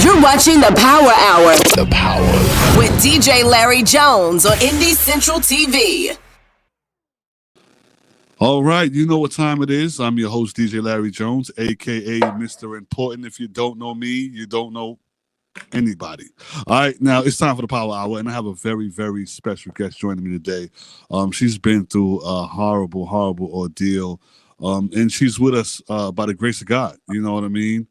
You're watching the Power Hour. The Power. With DJ Larry Jones on Indie Central TV. All right, you know what time it is. I'm your host, DJ Larry Jones, a.k.a. Mr. Important. If you don't know me, you don't know anybody. All right, now it's time for the Power Hour, and I have a very, very special guest joining me today. She's been through a horrible, horrible ordeal, and she's with us by the grace of God. You know what I mean?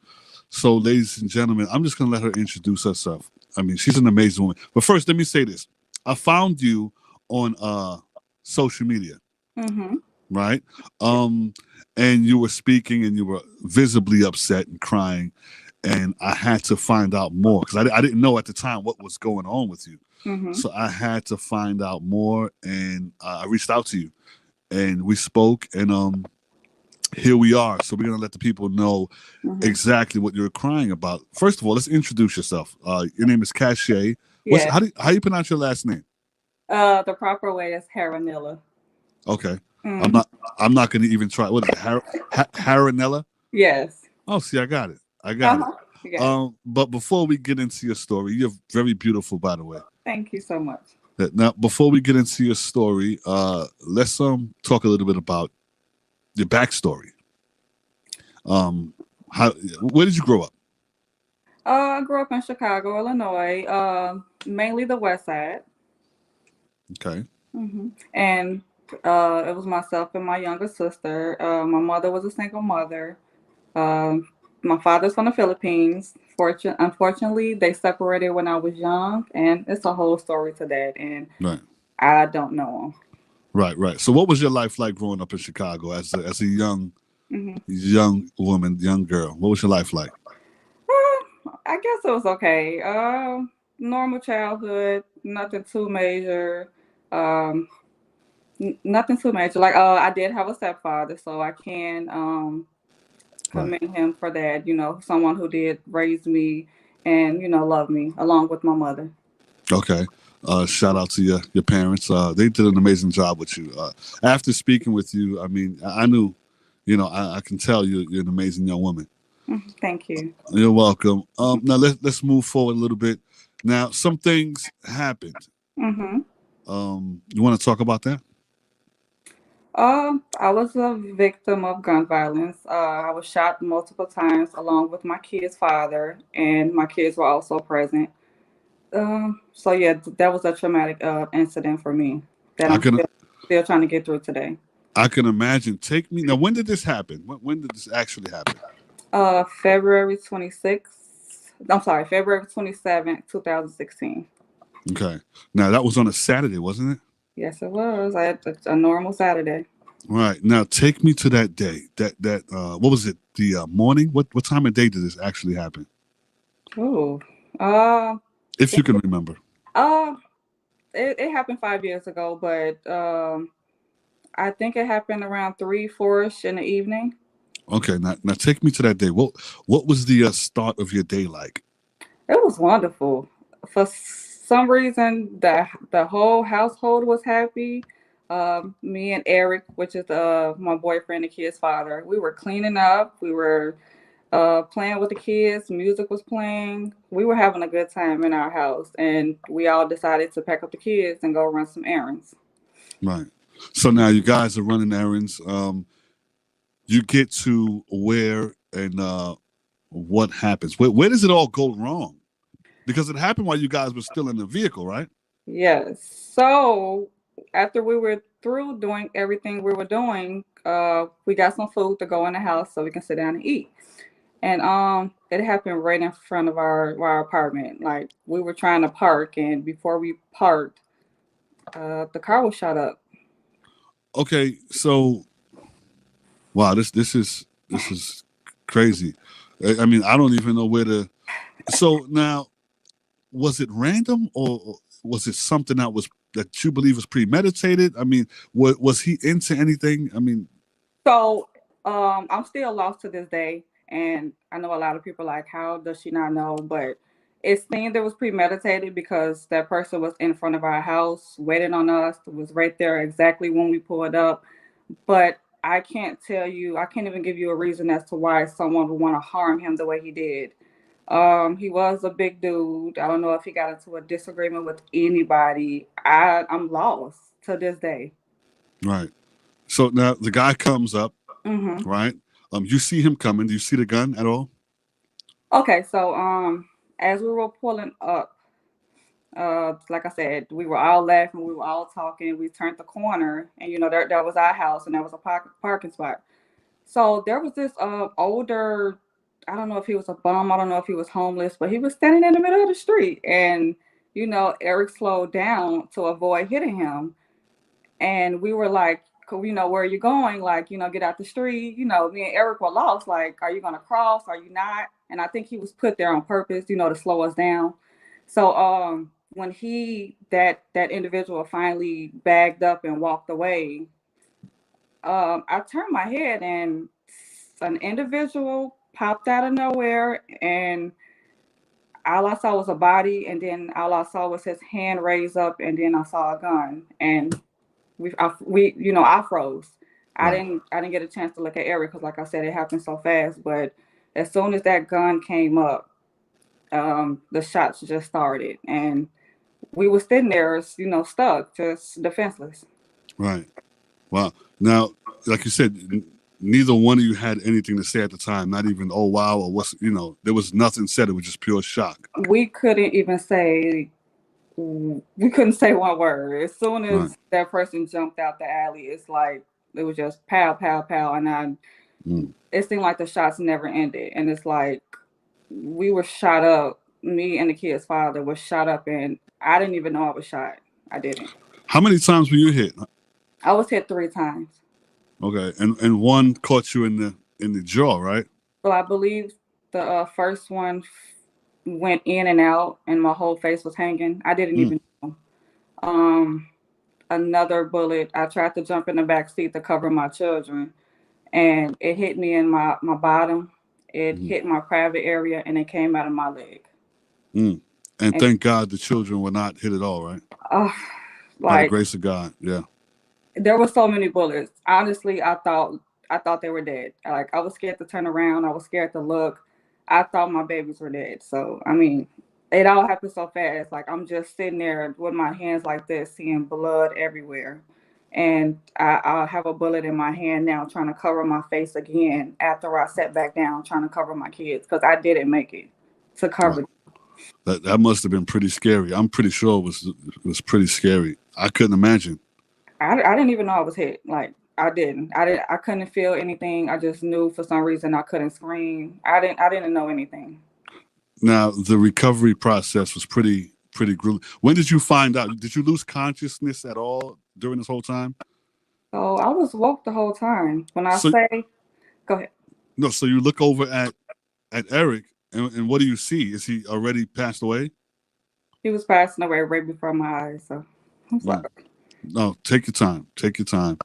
So, ladies and gentlemen, I'm just going to let her introduce herself. I mean, she's an amazing woman. But first, let me say this. I found you on social media. Mm-hmm. Right? And you were speaking and you were visibly upset and crying. And I had to find out more because I didn't know at the time what was going on with you. Mm-hmm. So I had to find out more, and I reached out to you and we spoke, and here we are. So we're going to let the people know exactly what you're crying about. First of all, let's introduce yourself. Your name is Kashe. Yes. How do you pronounce your last name? The proper way is Jarnilla. Okay. Mm-hmm. I'm not going to even try. What is it? Jarnilla? Yes. Oh, see, I got it. Yeah. But before we get into your story, you're very beautiful, by the way. Thank you so much. Now, before we get into your story, let's talk a little bit about your backstory. Where did you grow up? I grew up in Chicago, Illinois, mainly the West Side. Okay. Mm-hmm. And it was myself and my younger sister. My mother was a single mother. My father's from the Philippines. Unfortunately, they separated when I was young, and it's a whole story to that. And right. I don't know him. Right. So, what was your life like growing up in Chicago as a young woman, young girl? What was your life like? I guess it was okay. Normal childhood, nothing too major. Nothing too major. Like, I did have a stepfather, so I can commend him for that. You know, someone who did raise me and love me along with my mother. Okay. Shout out to your parents. They did an amazing job with you. After speaking with you, I mean, I knew, I can tell you're an amazing young woman. Thank you. You're welcome. Now let's move forward a little bit. Now, some things happened. Mm-hmm. You want to talk about that? I was a victim of gun violence. I was shot multiple times along with my kid's father, and my kids were also present. So yeah, that was a traumatic incident for me that I'm still trying to get through today. I can imagine. Take me now. When did this happen? When did this actually happen? February 26th. I'm sorry, February 27th, 2016. Okay. Now that was on a Saturday, wasn't it? Yes, it was. I had a normal Saturday. Right. Now take me to that day. That what was it? The morning? What time of day did this actually happen? Oh. If you can remember. It happened 5 years ago, but I think it happened around 3-4ish in the evening. Okay, now take me to that day. What was the start of your day like? It was wonderful. For some reason, the whole household was happy. Me and Eric, which is my boyfriend and kid's father, we were cleaning up. We were playing with the kids. Music was playing. We were having a good time in our house, and we all decided to pack up the kids and go run some errands. Right. So now you guys are running errands. You get to where and what happens? Where does it all go wrong? Because it happened while you guys were still in the vehicle, right? Yes. So after we were through doing everything we were doing, we got some food to go in the house so we can sit down and eat. And it happened right in front of our apartment. Like, we were trying to park, and before we parked, the car was shot up. Okay, so wow, this is crazy. I mean, I don't even know where to. So now, was it random or was it something that you believe was premeditated? I mean, was he into anything? I mean, so I'm still lost to this day, and I know a lot of people like, how does she not know? But it seemed it was premeditated because that person was in front of our house waiting on us. It was right there exactly when we pulled up. But I can't even give you a reason as to why someone would want to harm him the way he did. He was a big dude. I don't know if he got into a disagreement with anybody. I'm lost to this day. Right. So now the guy comes up, Hmm. right? You see him coming. Do you see the gun at all? Okay, so as we were pulling up, like I said, we were all laughing, we were all talking. We turned the corner, and there was our house, and there was a parking spot. So there was this older, I don't know if he was a bum, I don't know if he was homeless, but he was standing in the middle of the street, and Eric slowed down to avoid hitting him, and we were like, where are you going? Like, get out the street. Me and Eric were lost. Like, are you gonna cross? Are you not? And I think he was put there on purpose, to slow us down. So when that individual finally bagged up and walked away, I turned my head and an individual popped out of nowhere, and all I saw was a body, and then all I saw was his hand raised up, and then I saw a gun, and I froze. Right. I didn't get a chance to look at Eric because, like I said, it happened so fast. But as soon as that gun came up, the shots just started, and we were sitting there, stuck, just defenseless. Right. Wow. Now, like you said, neither one of you had anything to say at the time. Not even, oh wow, or what's there was nothing said. It was just pure shock. We couldn't even say we couldn't say one word. As soon as Right. that person jumped out the alley, it's like it was just pow, pow, pow, and it seemed like the shots never ended. And it's like we were shot up. Me and the kid's father was shot up, and I didn't even know I was shot. I didn't. How many times were you hit? I was hit 3 times. Okay, and one caught you in the jaw, right? So I believe the first one went in and out, and my whole face was hanging. I didn't even know. Another bullet, I tried to jump in the back seat to cover my children, and it hit me in my bottom. It hit my private area, and it came out of my leg. And thank God the children were not hit at all, right? By the grace of God, yeah. There were so many bullets. Honestly, I thought they were dead. Like, I was scared to turn around. I was scared to look. I thought my babies were dead. So, I mean, it all happened so fast. Like, I'm just sitting there with my hands like this, seeing blood everywhere. And I have a bullet in my hand now, trying to cover my face again after I sat back down, trying to cover my kids, because I didn't make it to cover them. That must have been pretty scary. I'm pretty sure it was pretty scary. I couldn't imagine. I didn't even know I was hit. Like, I didn't. I couldn't feel anything. I just knew for some reason I couldn't scream. I didn't know anything. Now, the recovery process was pretty grueling. When did you find out? Did you lose consciousness at all during this whole time? So I was woke the whole time. When I So, say, go ahead. No, so you look over at Eric, and what do you see? Is he already passed away? He was passing away right before my eyes. So I'm sorry. No, take your time. Take your time.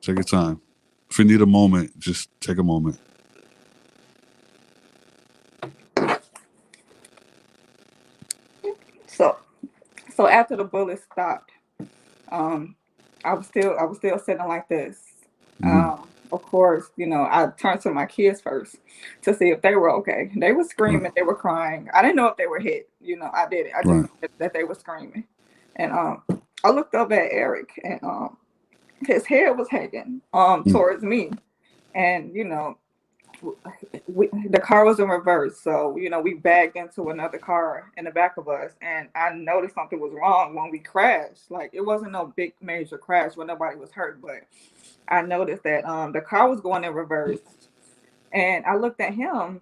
Take your time. If you need a moment, just take a moment. So after the bullet stopped, I was still sitting like this. Of course, I turned to my kids first to see if they were okay. They were screaming, they were crying. I didn't know if they were hit. I didn't. I just knew that they were screaming. And I looked up at Eric, and his head was hanging towards me. And the car was in reverse, so we backed into another car in the back of us, and I noticed something was wrong when we crashed. Like, it wasn't no big major crash where nobody was hurt, but I noticed that the car was going in reverse, and I looked at him.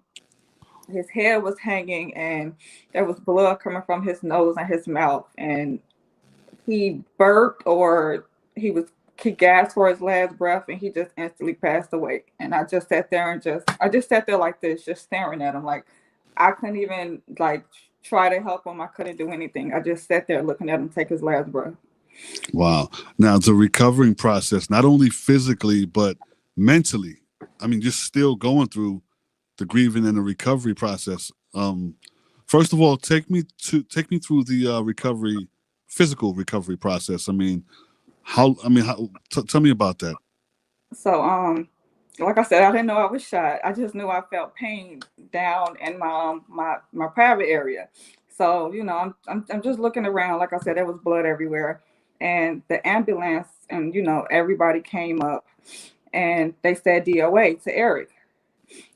His head was hanging, and there was blood coming from his nose and his mouth, and he burped, or he gasped for his last breath, and he just instantly passed away. And I just sat there and sat there like this, just staring at him. Like, I couldn't even try to help him. I couldn't do anything. I just sat there looking at him take his last breath. Wow. Now, the recovering process, not only physically, but mentally, I mean, just still going through the grieving and the recovery process. First of all, take me through the physical recovery process. I mean, tell me about that. So like I said, I didn't know I was shot. I just knew I felt pain down in my private area. So I'm just looking around. Like I said, there was blood everywhere, and the ambulance and everybody came up, and they said DOA to Eric.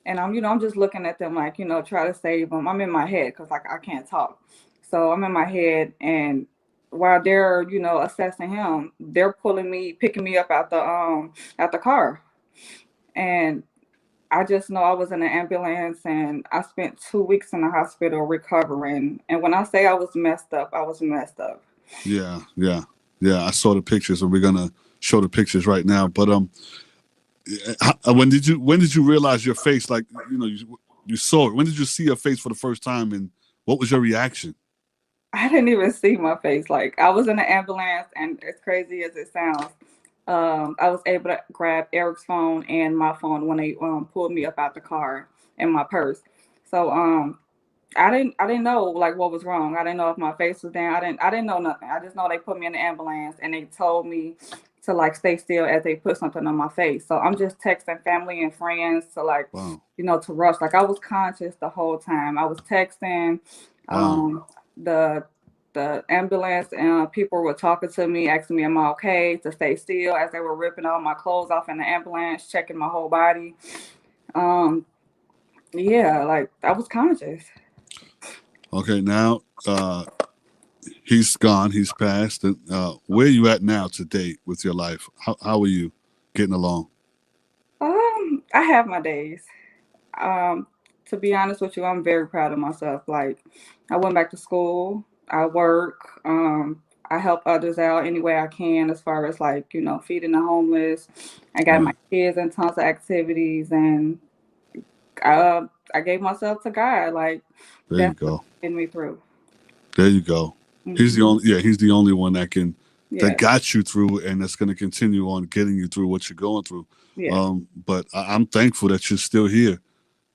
And I'm just looking at them like, try to save him. I'm in my head because like I can't talk. So I'm in my head, and while they're, assessing him, they're picking me up out the car. And I just know I was in an ambulance, and I spent 2 weeks in the hospital recovering. And when I say I was messed up, I was messed up. Yeah, yeah, yeah. I saw the pictures, and we're gonna show the pictures right now. But when did you realize your face? Like you saw it. When did you see your face for the first time, and what was your reaction? I didn't even see my face. Like I was in the ambulance, and as crazy as it sounds, I was able to grab Eric's phone and my phone when they pulled me up out the car and my purse. So I didn't know like what was wrong. I didn't know if my face was down. I didn't know nothing. I just know they put me in the ambulance and they told me to like stay still as they put something on my face. So I'm just texting family and friends to like, Wow. to rush. Like I was conscious the whole time. I was texting. Wow. The ambulance and people were talking to me, asking me, "Am I okay?" To stay still as they were ripping all my clothes off in the ambulance, checking my whole body. Um, yeah, like I was conscious. Okay, now he's gone. He's passed. And where are you at now to date with your life? How are you getting along? I have my days. Um, to be honest with you, I'm very proud of myself. Like, I went back to school. I work. I help others out any way I can, as far as like feeding the homeless. I got my Right. kids in tons of activities, and I gave myself to God. Like, There you that's what go. getting me through. There you go. He's Hmm. the only. Yeah, he's the only one that Yeah, got you through, and that's going to continue on getting you through what you're going through. yeah. But I'm thankful that you're still here.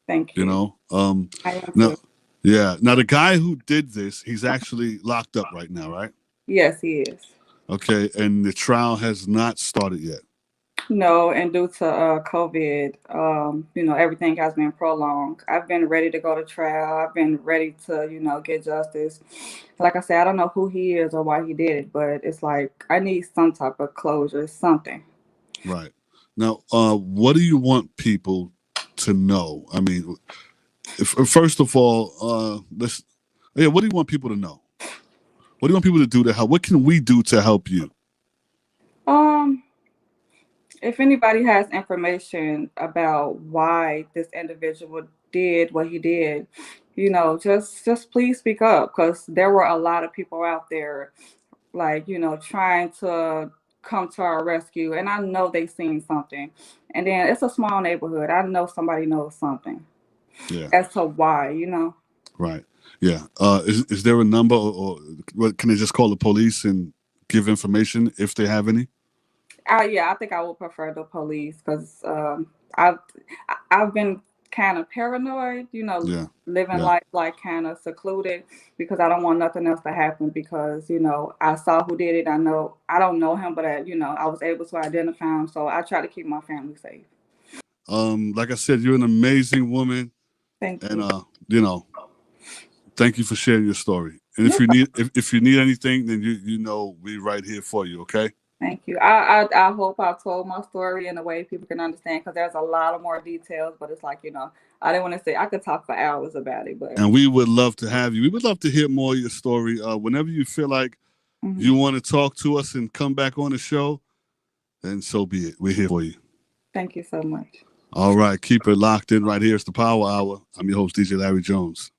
Thank You you. know. I am Now, too. yeah. Now the guy who did this, he's actually locked up right now, right? Yes, he is. Okay, and the trial has not started yet. No, and due to COVID, everything has been prolonged. I've been ready to go to trial. I've been ready to, get justice. Like I said, I don't know who he is or why he did it, but it's like I need some type of closure, something. Right. Now, what do you want people to know? I mean, first of all, let's. Yeah, what do you want people to know? What do you want people to do to help? What can we do to help you? Um, if anybody has information about why this individual did what he did, just please speak up, because there were a lot of people out there like trying to come to our rescue, and I know they seen something. And then it's a small neighborhood. I know somebody knows something Yeah. as to why, Right. Yeah. Is there a number, or what, can they just call the police and give information if they have any? Yeah, I think I would prefer the police, because I've I've been kind of paranoid, Yeah. living Yeah. life like kind of secluded, because I don't want nothing else to happen, because I saw who did it. I know I don't know him, but I was able to identify him, so I try to keep my family safe. Like I said, you're an amazing woman, Thank and you. you know, thank you for sharing your story. And No, if you need anything, then we're right here for you. Okay. thank you. I hope I told my story in a way people can understand, because there's a lot of more details, but it's like, I didn't want to say I could talk for hours about it, but And we would love to have you. We would love to hear more of your story. Whenever you feel like mhm. you want to talk to us and come back on the show, then so be it. We're here for you. Thank you so much. All right. Keep it locked in right here. It's the Power Hour. I'm your host, DJ Larry Jones.